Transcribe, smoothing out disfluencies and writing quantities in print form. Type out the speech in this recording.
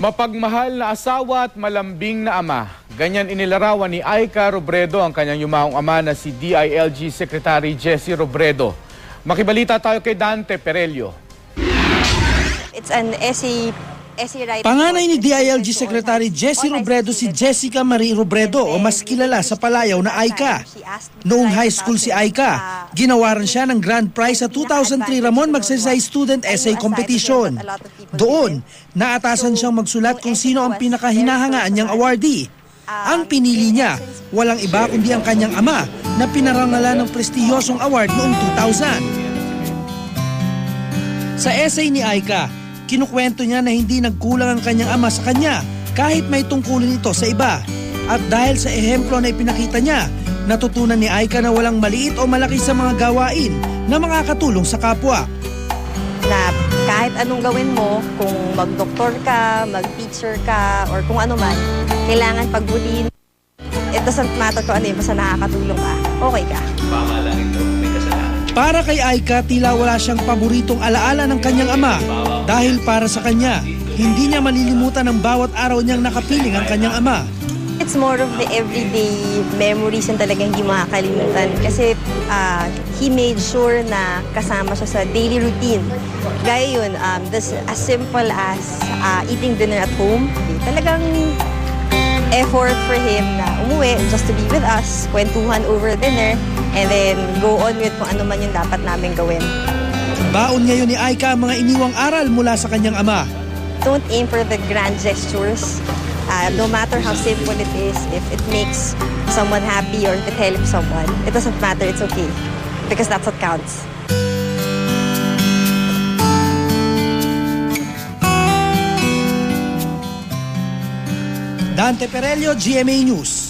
Mapagmahal na asawa at malambing na ama. Ganyan inilarawan ni Aika Robredo ang kanyang yumaong ama na si DILG Secretary Jessie Robredo. Makibalita tayo kay Dante Perello. It's an essay writing. Panganay ni DILG Secretary Jessie Robredo si Jessica Marie Robredo o mas kilala sa palayaw na Aika. Noong high school si Aika, ginawaran siya ng grand prize sa 2003 Ramon Magsaysay Student Essay Competition. Doon, naatasan siyang magsulat kung sino ang pinakahinahangaan niyang awardee. Ang pinili niya, walang iba kundi ang kanyang ama na pinarangalan ng prestihiyosong award noong 2000. Sa essay ni Aika, kinukwento niya na hindi nagkulang ang kanyang ama sa kanya kahit may tungkulin ito sa iba. At dahil sa ehemplo na ipinakita niya, natutunan ni Aika na walang maliit o malaki sa mga gawain na makakatulong sa kapwa. Na kahit anong gawin mo, kung mag-doktor ka, mag-teacher ka, or kung ano man, kailangan pagbuliin. It doesn't matter kung ano yun, basta nakakatulong ka, okay ka. Para kay Aika, tila wala siyang paboritong alaala ng kanyang ama. Dahil para sa kanya, hindi niya malilimutan ang bawat araw niyang nakapiling ang kanyang ama. It's more of the everyday memories yung talagang hindi makakalimutan. Kasi he made sure na kasama siya sa daily routine. Gaya yun, as simple as eating dinner at home. Talagang effort for him na umuwi just to be with us, kwentuhan over dinner, and then go on with kung ano man yung dapat namin gawin. Baon ngayon ni Aika ang mga iniwang aral mula sa kanyang ama. Don't aim for the grand gestures. No matter how simple it is, if it makes someone happy or if it helps someone, it doesn't matter, it's okay. Because that's what counts. Dante Perello, GMA News.